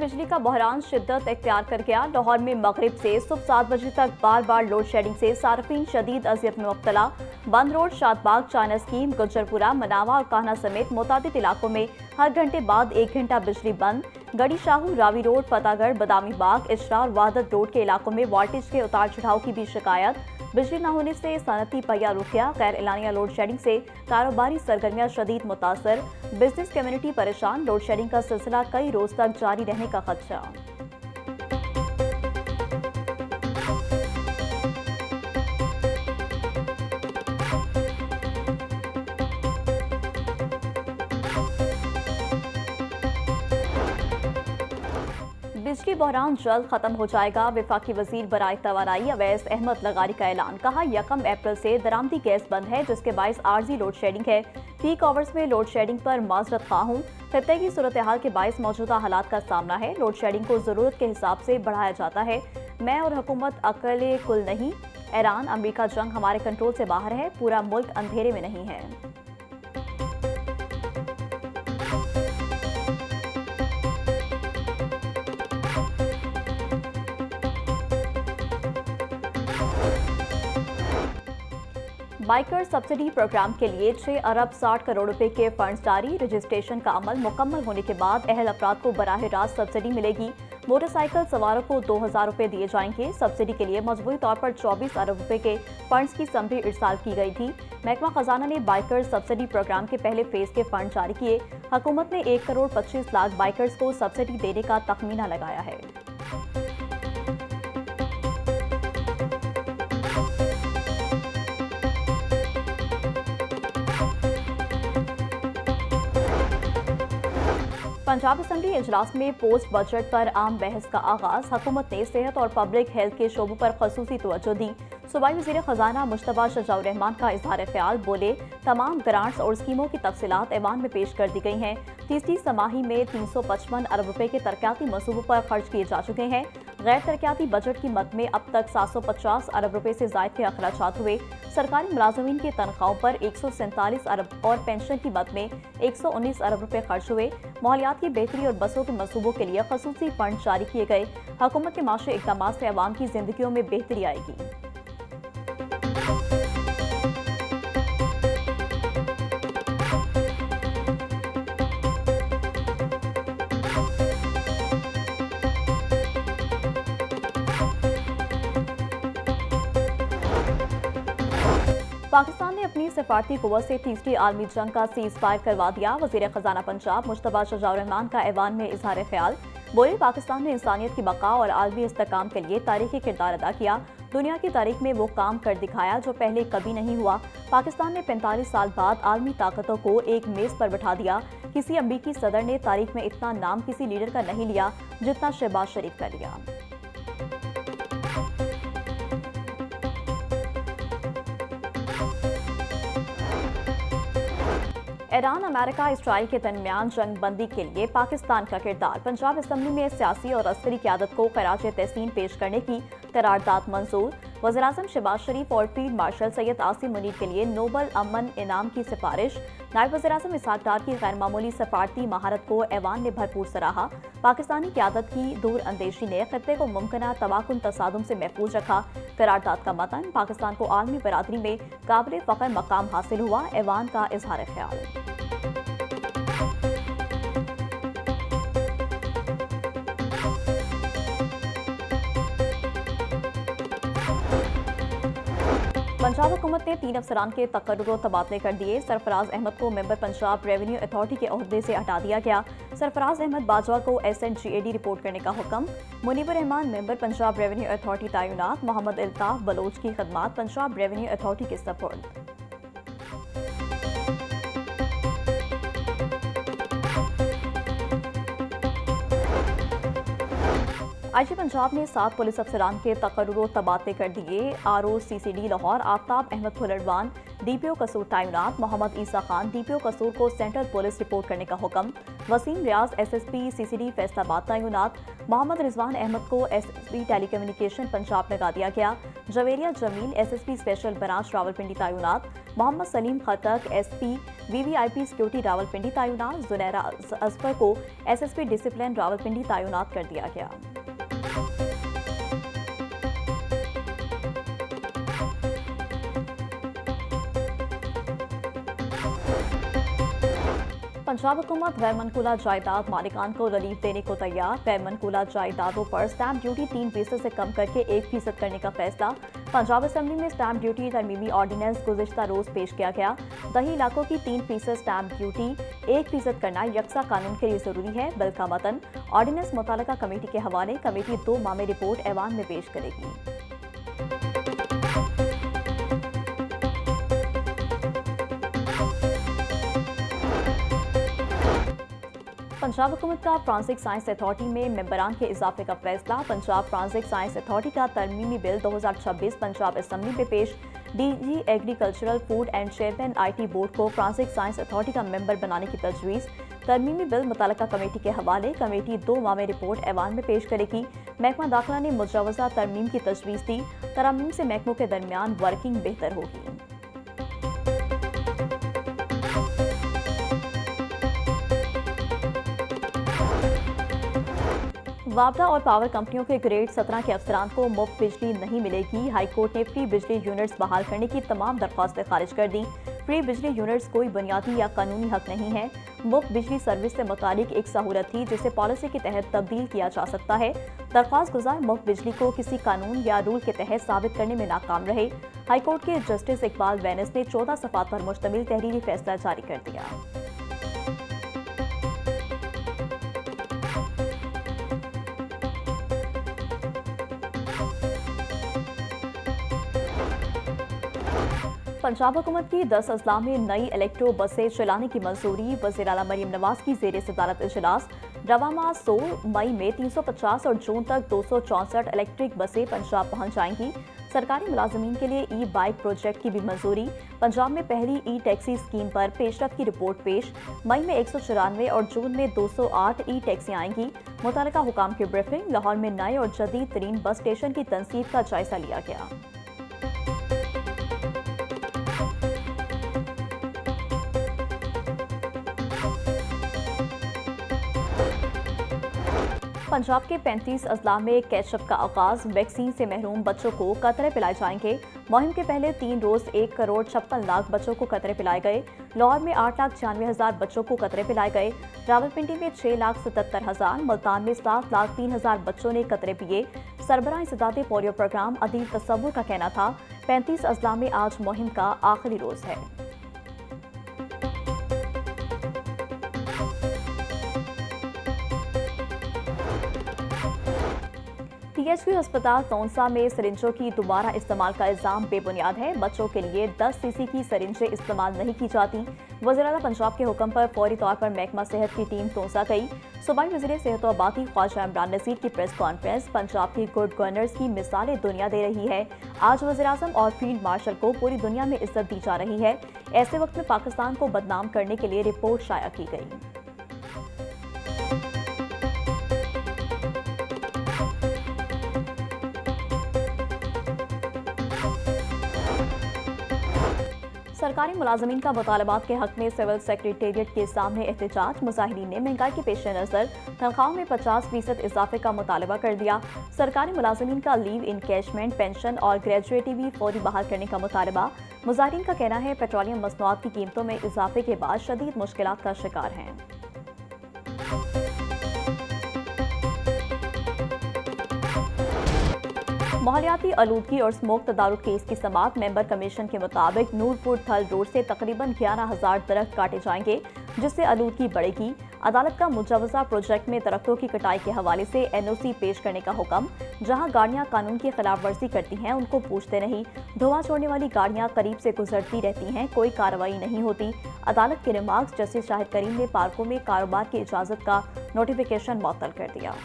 बिजली का बहरान शिद्दत इख्तियार कर गया। लाहौर में मगरिब से सुबह 7 बजे तक बार बार लोड शेडिंग से सार्फिन शदीद अजियत में मुब्तला। बंद road, Shadbagh, China scheme, Gujjarpura, मनावा और कान्हा समेत मुतादिद इलाकों में हर घंटे बाद 1 घंटा बिजली बंद। गढ़ी शाहू, रावी रोड, फतेहगढ़, बदामी बाग, इशरा और वादत रोड के इलाकों में वोल्टेज के उतार चढ़ाव की भी शिकायत। बिजली न होने से सनती पहिया रुकिया। गैर एलानिया लोड शेडिंग से कारोबारी सरगर्मियां शदीद मुतासर। बिजनेस कम्युनिटी परेशान। लोड शेडिंग का सिलसिला कई रोज तक जारी रहने का खदशा। बिजली बहरान जल्द खत्म हो जाएगा। वफाकी वजीर बराए तवानाई अवैस अहमद लगारी का ऐलान। कहा 1 अप्रैल से दरामदी गैस बंद है, जिसके बायस आर्जी लोड शेडिंग है। पीक आवर्स में लोड शेडिंग पर माजरत खा हूं। खत्ते की सूरत हाल के बायस मौजूदा हालात का सामना है। लोड शेडिंग को जरूरत के हिसाब से बढ़ाया जाता है। मैं और हुकूमत अकेले कुल नहीं। ईरान अमेरिका जंग हमारे कंट्रोल से बाहर है। पूरा मुल्क अंधेरे में नहीं है। बाइकर सब्सिडी प्रोग्राम के लिए 6 अरब 60 करोड़ रुपए के फंड्स जारी। रजिस्ट्रेशन का अमल मुकम्मल होने के बाद अहल अफराद को बराह रास्त सब्सिडी मिलेगी। मोटरसाइकिल सवारों को 2000 रुपए दिए जाएंगे। सब्सिडी के लिए मजबूरी तौर पर 24 अरब रुपए के फंड्स की समरी इरसाल की गई थी। महकमा खजाना ने बाइकर सब्सिडी प्रोग्राम के पहले फेज के फंड जारी किए। हुकूमत ने 1 करोड़ 25 लाख बाइकर्स को सब्सिडी देने का तखमीना लगाया है। पंजाब असम्बली इजलास में पोस्ट बजट पर आम बहस का आगाज। हुकूमत ने सेहत और पब्लिक हेल्थ के शोबों पर खसूसी तवज्जो दी। सूबाई वज़ीर खजाना मुश्तबा शजाउर रहमान का इजहार ख्याल। बोले तमाम ग्रांट्स और स्कीमों की तफसीलात ऐवान में पेश कर दी गई हैं। तीसरी समाही में 355 अरब रुपए के तरक्याती मनसूबों पर खर्च किए जा चुके हैं। गैर तरक्याती बजट की मद में अब तक 750 अरब रुपए से जायद के अखराजात हुए। सरकारी मुलाजमीन की तनख्वाहों पर 147 अरब और पेंशन की मद में 119 अरब रुपए खर्च हुए। माहौलियात की बेहतरी और बसों के मनसूबों के लिए खसूसी फंड जारी किए गए। हुकूमत के माशी इक़दामात से अवाम की जिंदगियों में बेहतरी आएगी। पाकिस्तान ने अपनी सिफारती कुव्वत से तीसरी आलमी जंग का सीज फायर करवा दिया। वज़ीर खजाना पंजाब मुश्तबा शजाउर रहमान का ऐवान में इजहार ख्याल। बोले पाकिस्तान ने इंसानियत की बका और आलमी इस्तेहकाम के लिए तारीखी किरदार अदा किया। दुनिया की तारीख में वो काम कर दिखाया जो पहले कभी नहीं हुआ। पाकिस्तान ने 45 साल बाद आलमी ताकतों को एक मेज पर बैठा दिया। किसी अमरीकी सदर ने तारीख में इतना नाम किसी लीडर का नहीं लिया जितना शहबाज शरीफ का लिया। ईरान अमेरिका इसराइल के दरमियान जंग बंदी के लिए पाकिस्तान का किरदार। पंजाब असम्बली में सियासी और अस्करी क़यादत को खराज तहसीन पेश करने की करारदाद मंजूर। वज़ीर-ए-आज़म शहबाज शरीफ और फील्ड मार्शल सैयद आसिम मुनीर के लिए नोबल अमन इनाम की सिफारिश। नायब वज़ीर-ए-आज़म इसहाक डार की गैर मामूली सफारती महारत को ऐवान ने भरपूर सराहा। पाकिस्तानी क़यादत की दूर अंदेशी ने खत्ते को मुमकिन तबाकुन तसादुम से महफूज रखा। करारदाद का मतन पाकिस्तान को आलमी बरादरी में काबिल फ़ख्र मकाम हासिल हुआ। ऐवान का इजहार ख्याल। पंजाब हुकूमत ने 3 अफसरान के तकर्रुर और तबादले कर दिए। सरफराज अहमद को मेंबर पंजाब रेवेन्यू अथॉरिटी के ओहदे से हटा दिया गया। सरफराज अहमद बाजवा को SNGAD रिपोर्ट करने का हुक्म। Munibar Rehman member Punjab revenue authority तैनात। मोहम्मद अल्ताफ बलोच की खदमात पंजाब रेवेन्यू अथॉरिटी के सपुर्द। आईजी पंजाब ने 7 पुलिस अफसरान के तकर्रुर तबादले कर दिए। ROCCD लाहौर आफ्ताब अहमद फुलरवान DPO कसूर तैनात। मोहम्मद ईसा खान DPO कसूर को सेंट्रल पुलिस रिपोर्ट करने का हुक्म। वसीम रियाज SSP CCD फैसलाबाद तैनात। मोहम्मद रिजवान अहमद को SSP टेलीकम्युनिकेशन पंजाब लगा दिया गया। Javeria Jamil SSP special branch Rawalpindi तैनात। Mohammad Saleem Khattak SP VVIP security Rawalpindi तैनात। जुनैरा अजफर को SSP डिसिप्लिन रावलपिंडी तैनात कर दिया गया। पंजाब हुकूमत गैर मनकूला जायदाद मालिकान को रिलीफ देने को तैयार। गैर मनकूला जायदादों पर स्टैंप ड्यूटी 3% से कम करके 1% करने का फैसला। पंजाब असेंबली में स्टैंप ड्यूटी तरमीमी ऑर्डिनेंस गुज़िश्ता रोज पेश किया गया। दही इलाकों की 3% स्टैंप ड्यूटी 1% करना यकसा कानून के लिए जरूरी है। बिल का मतन ऑर्डिनेंस मुतालिका कमेटी के हवाले। कमेटी 2 माह में रिपोर्ट ऐवान में पेश करेगी। पंजाब हुकूमत का फ्रांसिक साइंस अथॉरिटी में मेंबरान के इजाफे का फैसला। पंजाब फ्रांसिक साइंस अथॉरिटी का तरमीमी बिल 2026 पंजाब असेंबली में पेश। DG agricultural food and chairman IT board को फ्रांसिक साइंस अथॉरिटी का मेंबर बनाने की तजवीज़। तरमीमी बिल मुतालिका कमेटी के हवाले। कमेटी 2 माह में रिपोर्ट ऐवान में पेश करेगी। महकमा दाखिला ने मुजवजा तरमीम की तजवीज़ दी। तरमीम से महकमों के दरमियान वर्किंग बेहतर होगी। वापडा और पावर कंपनियों के ग्रेड 17 के अफसरान को मुफ्त बिजली नहीं मिलेगी। हाईकोर्ट ने फ्री बिजली यूनिट्स बहाल करने की तमाम दरख्वास्तें खारिज कर दी। फ्री बिजली यूनिट्स कोई बुनियादी या कानूनी हक नहीं है। मुफ्त बिजली सर्विस से मुतालिक एक सहूलत थी जिसे पॉलिसी के तहत तब्दील किया जा सकता है। दरख्वास्त गुजार मुफ्त बिजली को किसी कानून या रूल के तहत साबित करने में नाकाम रहे। हाईकोर्ट के जस्टिस इकबाल वैनस ने 14 सफ़ात पर मुश्तमिल तहरीरी फैसला जारी कर दिया। पंजाब हुकूमत की 10 अजला में नई इलेक्ट्रो बसें चलाने की मंजूरी। वज़ीर आला मरीम नवाज की ज़ेर सदारत इजलास। रवा माह 16 मई में 350 और जून तक 264 इलेक्ट्रिक बसें पंजाब पहुंच जाएंगी। सरकारी मुलाजमीन के लिए ई-बाइक प्रोजेक्ट की भी मंजूरी। पंजाब में पहली ई-टैक्सी स्कीम पर पेशरफ की रिपोर्ट पेश। मई में 194 और जून में 208 ई-टैक्सी आएंगी। मुतल्लिका हुकाम की ब्रीफिंग। लाहौर में नए और जदीद तरीन बस स्टेशन की तनसीब का जायजा लिया गया। पंजाब के 35 अजला में कैचअप का आगाज। वैक्सीन से महरूम बच्चों को कतरे पिलाए जाएंगे। मुहिम के पहले 3 रोज 1 करोड़ 56 लाख बच्चों को कतरे पिलाए गए। लाहौर में 8,96,000 बच्चों को कतरे पिलाए गए। रावलपिंडी में 6,77,000, मुल्तान में 7,03,000 बच्चों ने कतरे पिए। सरबराह इंसदादे पोलियो प्रोग्राम अदील तसव्वुर का कहना था 35 अजला में आज मुहिम का आखिरी रोज है। THQ अस्पताल तौंसा में सरिंजों की दोबारा इस्तेमाल का इल्जाम बेबुनियाद है। बच्चों के लिए 10 cc की सरिंजें इस्तेमाल नहीं की जाती। वज़ीर आला पंजाब के हुक्म पर फौरी तौर पर महकमा सेहत की टीम तौंसा गई। सूबाई वज़ीर सेहत और आबादी ख्वाजा इमरान नज़ीर की प्रेस कॉन्फ्रेंस पंजाब की गुड गवर्नेंस की मिसालें दुनिया दे रही है। आज वज़ीर आज़म और फील्ड मार्शल को पूरी दुनिया में इज्जत दी जा रही है। ऐसे वक्त में पाकिस्तान को बदनाम करने के लिए रिपोर्ट शाया की गई। सरकारी मुलाजमीन का मुतालबात के हक में सिविल सेक्रेटेरिएट के सामने एहतजाज। मुजाहिरीन ने महंगाई के पेश नज़र तनख्वाहों में 50% इजाफे का मुतालबा कर दिया। सरकारी मुलाजमीन का लीव इनकैशमेंट, पेंशन और ग्रेजुएटी भी फौरी बहाल करने का मुतालबा। मुजाहिरीन का कहना है पेट्रोलियम मसनूआत की कीमतों में इजाफे के बाद शदीद मुश्किलात का शिकार हैं। माहौलियाती आलूदगी और स्मोक तदारुक केस की समाअत। मेंबर कमीशन के मुताबिक नूरपुर थल रोड से तकरीबन 11,000 दरख्त काटे जाएंगे जिससे आलूदगी बढ़ेगी। अदालत का मुजवजा प्रोजेक्ट में दरख्तों की कटाई के हवाले से NOC पेश करने का हुक्म। जहां गाड़ियां कानून की खिलाफ वर्जी करती हैं उनको पूछते नहीं। धुआं छोड़ने वाली गाड़ियां करीब से गुजरती रहती हैं, कोई कार्रवाई नहीं होती। अदालत के रिमार्क्स। जस्टिस शाहिद करीम ने पार्कों में कारोबार की इजाजत का नोटिफिकेशन मुअत्तल कर दिया।